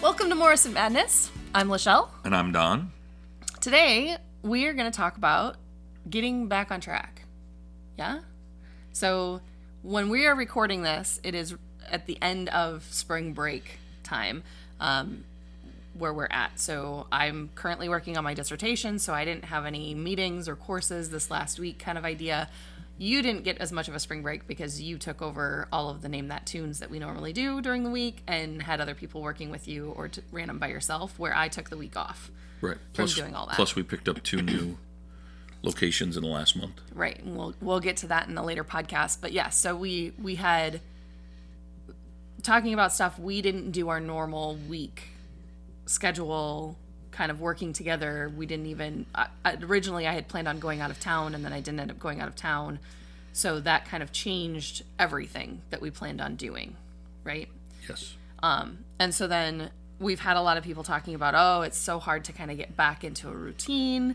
Welcome to Morrison Madness. I'm Lachelle. And I'm Don. Today, we are going to talk about getting back on track. Yeah? So, when we are recording this, it is at the end of spring break time where we're at. So, I'm currently working on my dissertation, so I didn't have any meetings or courses this last week kind of idea. You didn't get as much of a spring break because you took over all of the Name That tunes that we normally do during the week and had other people working with you or ran them by yourself, where I took the week off. Right. From doing all that. Plus, we picked up 2 new locations in the last month. Right. And we'll get to that in a later podcast. But yeah, so we had talking about stuff we didn't do our normal week schedule, kind of working together. We didn't even originally I had planned on going out of town, and then I didn't end up going out of town, so that kind of changed everything that we planned on doing, right? Yes. And so then we've had a lot of people talking about, oh, it's so hard to kind of get back into a routine,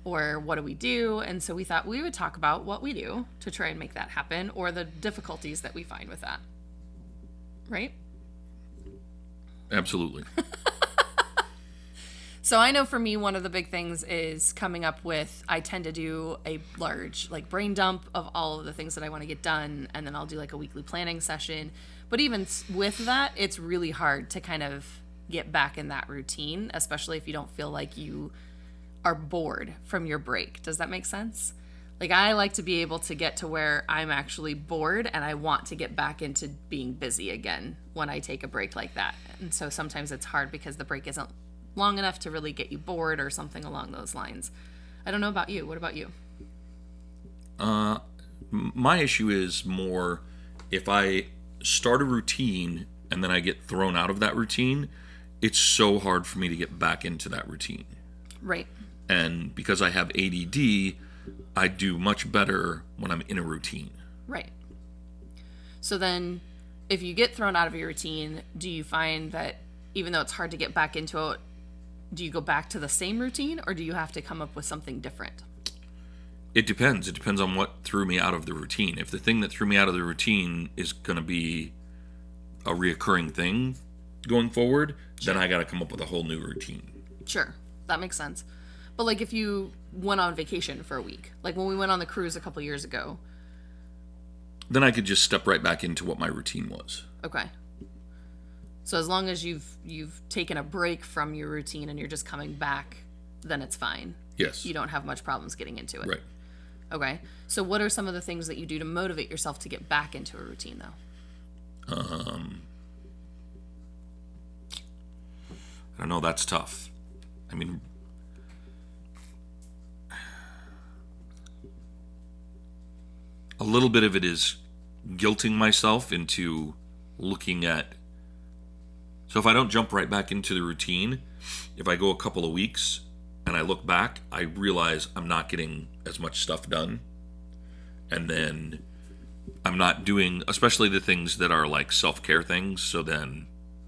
or what do we do? And so we thought we would talk about what we do to try and make that happen, or the difficulties that we find with that, right? Absolutely. So I know for me, one of the big things is coming up with, I tend to do a large brain dump of all of the things that I want to get done. And then I'll do a weekly planning session. But even with that, it's really hard to kind of get back in that routine, especially if you don't feel like you are bored from your break. Does that make sense? I like to be able to get to where I'm actually bored and I want to get back into being busy again when I take a break like that. And so sometimes it's hard because the break isn't long enough to really get you bored or something along those lines. I don't know about you. What about you? My issue is more if I start a routine and then I get thrown out of that routine, it's so hard for me to get back into that routine. Right. And because I have ADD, I do much better when I'm in a routine. Right. So then if you get thrown out of your routine, do you find that even though it's hard to get back into it, do you go back to the same routine, or do you have to come up with something different? It depends. It depends on what threw me out of the routine. If the thing that threw me out of the routine is going to be a reoccurring thing going forward, Sure. Then I got to come up with a whole new routine. Sure. That makes sense. But if you went on vacation for a week, when we went on the cruise a couple years ago. Then I could just step right back into what my routine was. Okay. So as long as you've taken a break from your routine and you're just coming back, then it's fine. Yes. You don't have much problems getting into it. Right. Okay. So what are some of the things that you do to motivate yourself to get back into a routine, though? I don't know. That's tough. I mean, a little bit of it is guilting myself into looking at. So if I don't jump right back into the routine, if I go a couple of weeks and I look back, I realize I'm not getting as much stuff done. And then I'm not doing, especially the things that are self-care things. So then,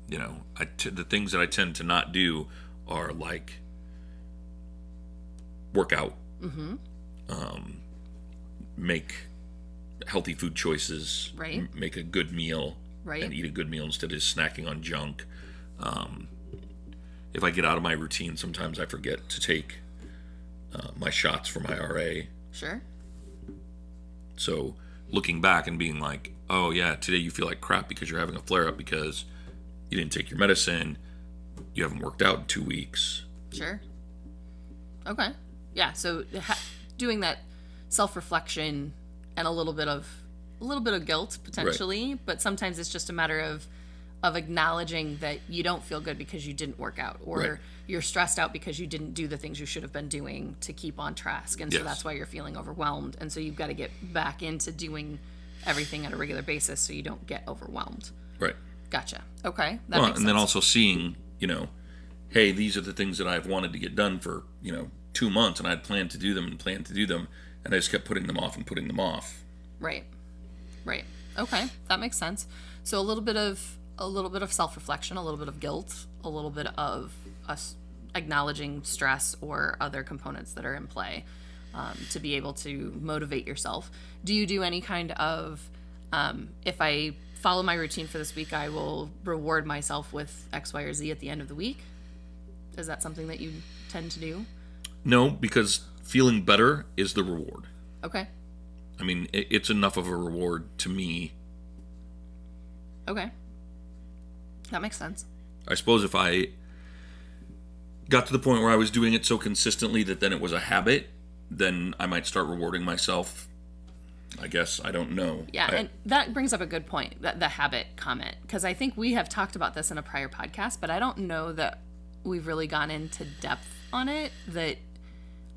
the things that I tend to not do are work out, make healthy food choices, right. Make a good meal. Right. And eat a good meal instead of snacking on junk. If I get out of my routine, sometimes I forget to take my shots for my RA. Sure. So looking back and being like, oh yeah, today you feel like crap because you're having a flare-up because you didn't take your medicine, you haven't worked out in 2 weeks. Sure. Okay. Yeah, so doing that self-reflection and a little bit of guilt potentially, right. But sometimes it's just a matter of acknowledging that you don't feel good because you didn't work out, or right. You're stressed out because you didn't do the things you should have been doing to keep on track, and so that's why you're feeling overwhelmed, and so you've got to get back into doing everything at a regular basis so you don't get overwhelmed. Right. Gotcha. Okay. That makes sense. Then also seeing, hey, these are the things that I've wanted to get done for 2 months, and I'd planned to do them, and I just kept putting them off. Right. Right. Okay. That makes sense. So a little bit of self-reflection, a little bit of guilt, a little bit of us acknowledging stress or other components that are in play to be able to motivate yourself. Do you do any kind of if I follow my routine for this week, I will reward myself with X, Y, or Z at the end of the week. Is that something that you tend to do? No, because feeling better is the reward. Okay. I mean, it's enough of a reward to me. Okay. That makes sense. I suppose if I got to the point where I was doing it so consistently that then it was a habit, then I might start rewarding myself. I guess. I don't know. Yeah, and that brings up a good point, the habit comment, because I think we have talked about this in a prior podcast, but I don't know that we've really gone into depth on it, that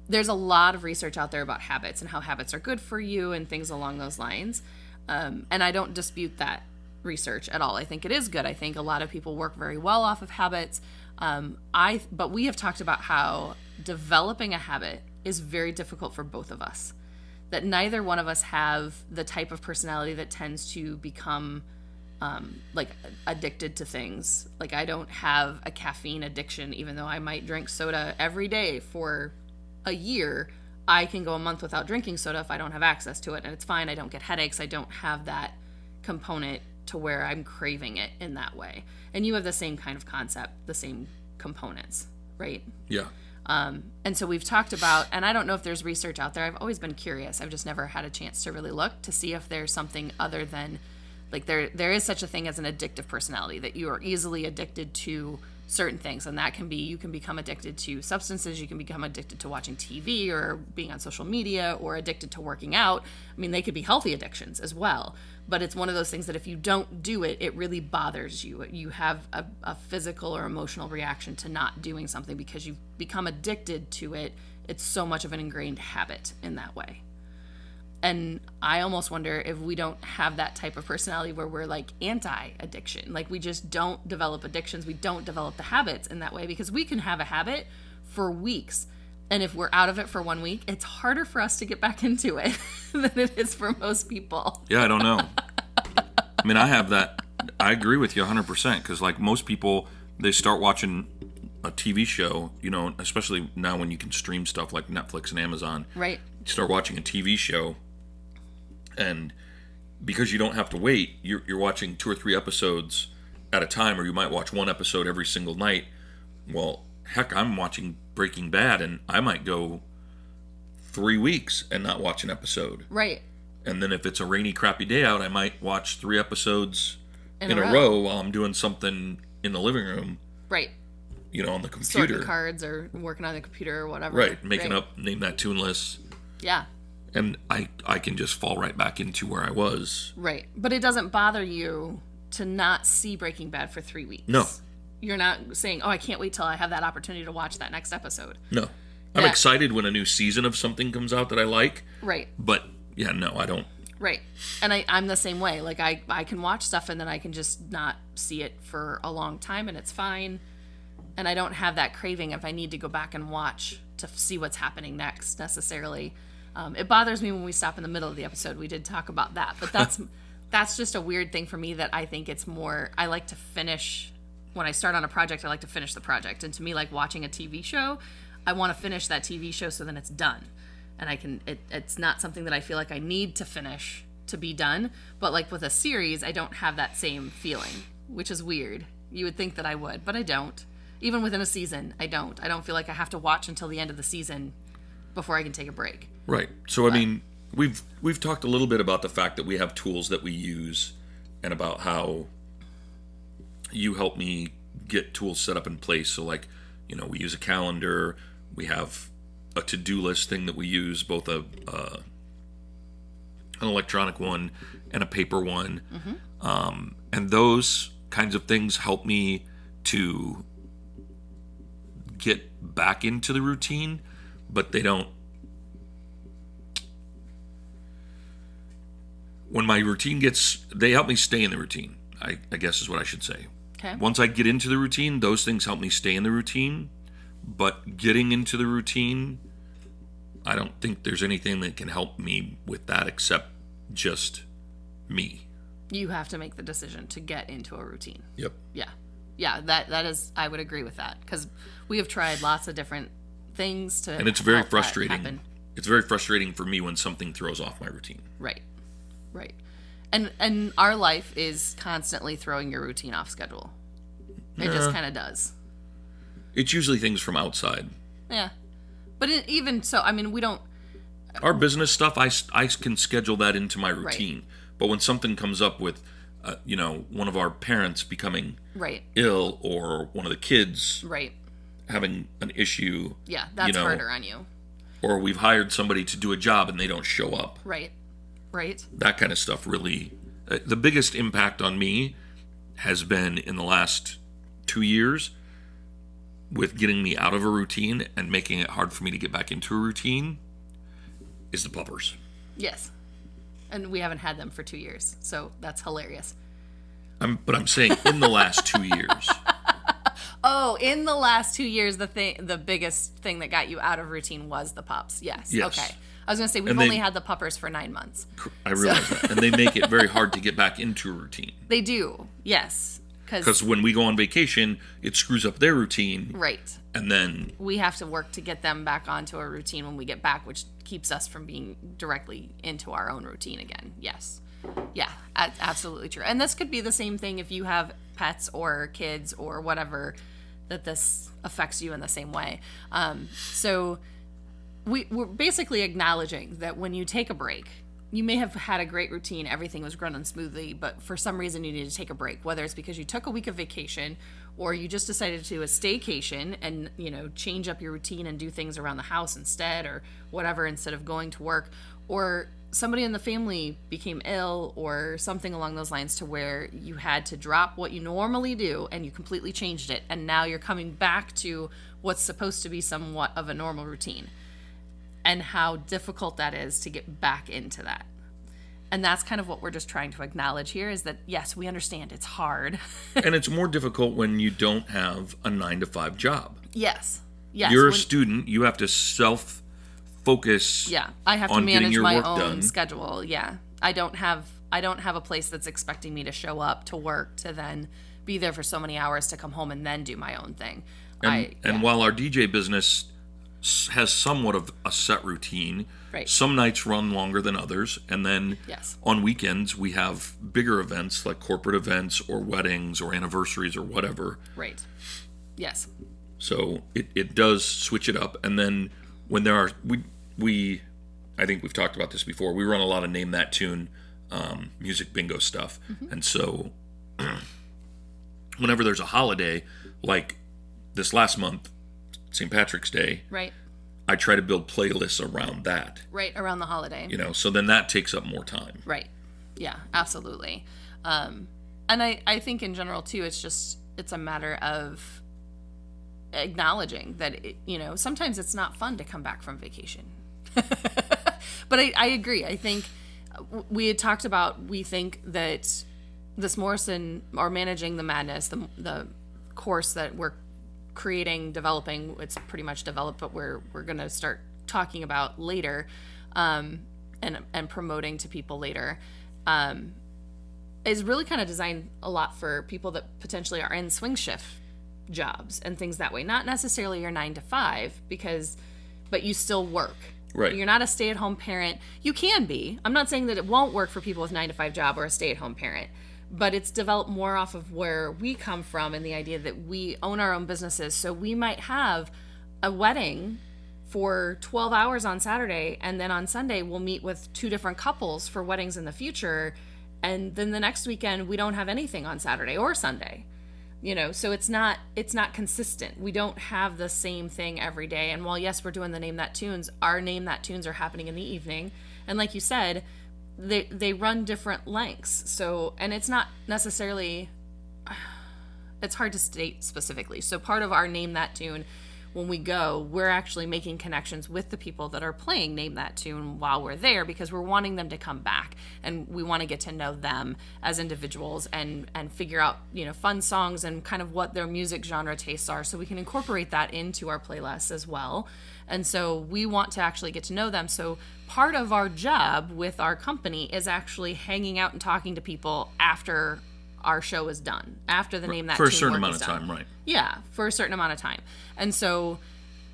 there's a lot of research out there about habits and how habits are good for you and things along those lines. And I don't dispute that research at all. I think it is good. I think a lot of people work very well off of habits. But we have talked about how developing a habit is very difficult for both of us. That neither one of us have the type of personality that tends to become like addicted to things. Like I don't have a caffeine addiction, even though I might drink soda every day for a year. I can go a month without drinking soda if I don't have access to it, and it's fine. I don't get headaches. I don't have that component to where I'm craving it in that way. And you have the same kind of concept, the same components, right? Yeah. And so we've talked about, and I don't know if there's research out there. I've always been curious. I've just never had a chance to really look to see if there's something other than, like there is such a thing as an addictive personality, that you are easily addicted to certain things. And that can be, you can become addicted to substances. You can become addicted to watching TV or being on social media, or addicted to working out. I mean, they could be healthy addictions as well. But it's one of those things that if you don't do it, it really bothers you. You have a physical or emotional reaction to not doing something because you've become addicted to it. It's so much of an ingrained habit in that way. And I almost wonder if we don't have that type of personality where we're like anti-addiction. Like we just don't develop addictions. We don't develop the habits in that way, because we can have a habit for weeks. And if we're out of it for 1 week, it's harder for us to get back into it than it is for most people. Yeah, I don't know. I mean, I have that. I agree with you 100%, because like most people, they start watching a TV show, you know, especially now when you can stream stuff like Netflix and Amazon. Right. You start watching a TV show, and because you don't have to wait, you're watching 2 or 3 episodes at a time, or you might watch 1 episode every single night. Well, heck, I'm watching Breaking Bad, and I might go 3 weeks and not watch an episode. Right. And then if it's a rainy, crappy day out, I might watch 3 episodes in a row while I'm doing something in the living room. Right. You know, on the computer. Sorting cards or working on the computer or whatever. Right. Making up, name that tune list. Yeah. And I can just fall right back into where I was. Right. But it doesn't bother you to not see Breaking Bad for 3 weeks. No. You're not saying, oh, I can't wait till I have that opportunity to watch that next episode. No. I'm excited when a new season of something comes out that I like. Right. But, yeah, no, I don't. Right. And I'm the same way. Like, I can watch stuff and then I can just not see it for a long time, and it's fine. And I don't have that craving if I need to go back and watch to see what's happening next, necessarily. It bothers me when we stop in the middle of the episode. We did talk about that. But that's just a weird thing for me, that I think it's more, I like to finish. When I start on a project, I like to finish the project. And to me, like watching a TV show, I want to finish that TV show so then it's done. And it's not something that I feel like I need to finish to be done. But like with a series, I don't have that same feeling, which is weird. You would think that I would, but I don't. Even within a season, I don't. I don't feel like I have to watch until the end of the season before I can take a break. Right. So, I mean, we've talked a little bit about the fact that we have tools that we use, and about how you help me get tools set up in place. So, like, you know, we use a calendar. We have a to-do list thing that we use, both an electronic one and a paper one. Mm-hmm. And those kinds of things help me to get back into the routine, but they don't. When my routine they help me stay in the routine, I guess is what I should say. Okay. Once I get into the routine, those things help me stay in the routine. But getting into the routine, I don't think there's anything that can help me with that except just me. You have to make the decision to get into a routine. Yep. Yeah. Yeah, that is, I would agree with that, because we have tried lots of different things to. And it's very help frustrating. That happen. It's very frustrating for me when something throws off my routine. Right. Right. And our life is constantly throwing your routine off schedule. It just kind of does. It's usually things from outside. Yeah. But even so, I mean, we don't... Our business stuff, I can schedule that into my routine. Right. But when something comes up with, one of our parents becoming ill, or one of the kids having an issue... Yeah, that's harder on you. Or we've hired somebody to do a job and they don't show up. Right. That kind of stuff really... the biggest impact on me has been in the last 2 years with getting me out of a routine and making it hard for me to get back into a routine is the puppers. Yes. And we haven't had them for 2 years, so that's hilarious. But I'm saying in the last 2 years. Oh, in the last 2 years, the biggest thing that got you out of routine was the pups. Yes. Okay. I was going to say, we've only had the puppers for 9 months. I realize that. And they make it very hard to get back into a routine. They do, yes. Because when we go on vacation, it screws up their routine. Right. And then... we have to work to get them back onto a routine when we get back, which keeps us from being directly into our own routine again. Yes. Yeah, absolutely true. And this could be the same thing if you have pets or kids or whatever, that this affects you in the same way. So we're basically acknowledging that when you take a break, you may have had a great routine, everything was running smoothly, but for some reason you need to take a break, whether it's because you took a week of vacation or you just decided to do a staycation and, change up your routine and do things around the house instead or whatever instead of going to work, or somebody in the family became ill or something along those lines to where you had to drop what you normally do and you completely changed it, and now you're coming back to what's supposed to be somewhat of a normal routine, and how difficult that is to get back into that. And that's kind of what we're just trying to acknowledge here, is that, yes, we understand it's hard. And it's more difficult when you don't have a 9-to-5 job. Yes. You're a student. You have to self-focus. Yeah, I have to manage my own schedule. Yeah, I don't have a place that's expecting me to show up to work to then be there for so many hours to come home and then do my own thing. And while our DJ business has somewhat of a set routine, some nights run longer than others, and then on weekends we have bigger events like corporate events or weddings or anniversaries or whatever. Right. Yes. So it does switch it up. And then when there are we I think we've talked about this before, we run a lot of Name That Tune music bingo stuff. Mm-hmm. And so whenever there's a holiday, like this last month, St. Patrick's Day, I try to build playlists around that. Right, around the holiday. So then that takes up more time. Right. Yeah, absolutely. And I think in general, too, it's a matter of acknowledging that, sometimes it's not fun to come back from vacation. But I agree. I think we had talked about, we think that this Morrison, or Managing the Madness, the course that we're developing, it's pretty much developed, but we're going to start talking about later, and promoting to people later, is really kind of designed a lot for people that potentially are in swing shift jobs and things that way. Not necessarily your 9-to-5, but you still work. Right. You're not a stay-at-home parent. You can be. I'm not saying that it won't work for people with 9-to-5 job or a stay-at-home parent. But it's developed more off of where we come from, and the idea that we own our own businesses. So we might have a wedding for 12 hours on Saturday, and then on Sunday we'll meet with 2 different couples for weddings in the future, and then the next weekend we don't have anything on Saturday or Sunday. So it's not consistent. We don't have the same thing every day. And while yes, we're doing the Name That Tunes, our Name That Tunes are happening in the evening, and like you said, they run different lengths. So, and it's not necessarily, it's hard to state specifically. So part of our Name That Tune, when we go, we're actually making connections with the people that are playing Name That Tune while we're there, because we're wanting them to come back, and we want to get to know them as individuals and figure out, fun songs and kind of what their music genre tastes are, so we can incorporate that into our playlists as well. And so we want to actually get to know them. So part of our job with our company is actually hanging out and talking to people after our show is done, after the Name That Tune for a certain work amount is of done. time, right? Yeah, for a certain amount of time. And so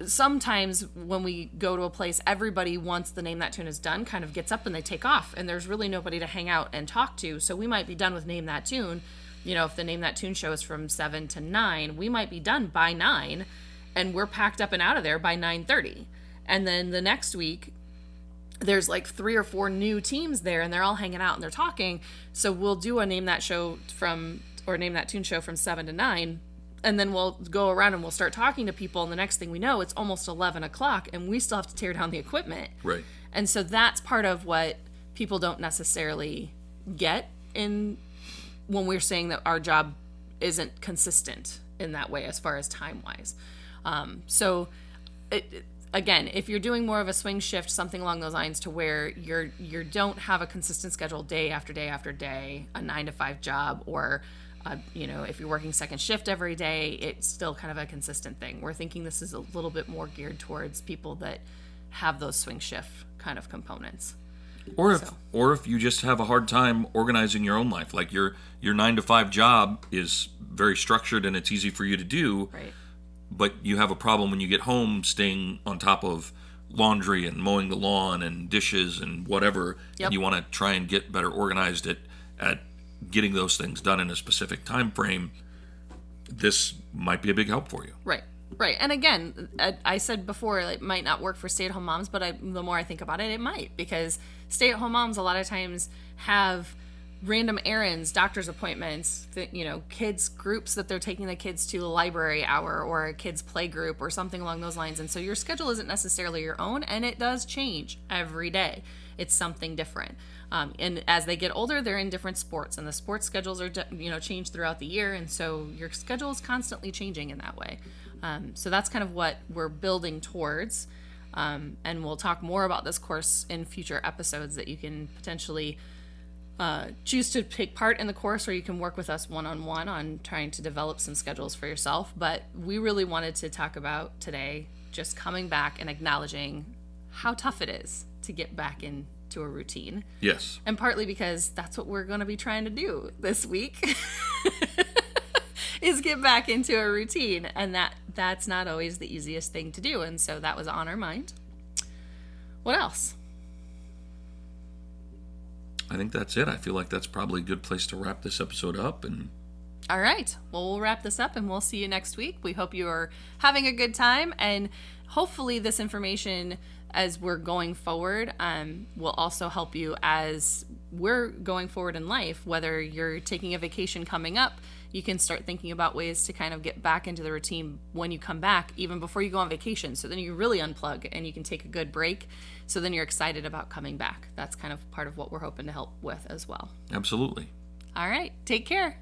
sometimes when we go to a place, everybody, once the Name That Tune is done, kind of gets up and they take off, and there's really nobody to hang out and talk to. So we might be done with Name That Tune. You know, if the Name That Tune show is from 7 to 9, we might be done by 9, and we're packed up and out of there by 9:30. And then the next week, there's like 3 or 4 new teams there, and they're all hanging out and they're talking. So we'll do a Name That Tune show from 7 to 9. And then we'll go around and we'll start talking to people, and the next thing we know, it's almost 11 o'clock, and we still have to tear down the equipment. Right. And so that's part of what people don't necessarily get when we're saying that our job isn't consistent in that way as far as time-wise. Again, if you're doing more of a swing shift, something along those lines, to where you don't have a consistent schedule day after day after day, a 9-to-5 job, or if you're working second shift every day, it's still kind of a consistent thing. We're thinking this is a little bit more geared towards people that have those swing shift kind of components. Or if you just have a hard time organizing your own life, like your 9-to-5 job is very structured and it's easy for you to do, right? But you have a problem when you get home staying on top of laundry and mowing the lawn and dishes and whatever. Yep. And you want to try and get better organized at getting those things done in a specific time frame. This might be a big help for you. Right. And again, I said before, it might not work for stay-at-home moms, but the more I think about it, it might, because stay-at-home moms a lot of times have random errands, doctor's appointments, kids groups that they're taking the kids to, a library hour or a kids play group or something along those lines. And so your schedule isn't necessarily your own, and it does change every day. It's something different. And as they get older, they're in different sports, and the sports schedules are changed throughout the year, and so your schedule is constantly changing in that way. So that's kind of what we're building towards, and we'll talk more about this course in future episodes, that you can potentially choose to take part in the course, or you can work with us one-on-one on trying to develop some schedules for yourself. But we really wanted to talk about today just coming back and acknowledging how tough it is to get back into a routine. Yes. And partly because that's what we're going to be trying to do this week is get back into a routine. And that's not always the easiest thing to do. And so that was on our mind. What else? I think that's it. I feel like that's probably a good place to wrap this episode up. And all right. Well, we'll wrap this up and we'll see you next week. We hope you are having a good time, and hopefully this information as we're going forward will also help you as we're going forward in life. Whether you're taking a vacation coming up, you can start thinking about ways to kind of get back into the routine when you come back, even before you go on vacation. So then you really unplug and you can take a good break. So then you're excited about coming back. That's kind of part of what we're hoping to help with as well. Absolutely. All right. Take care.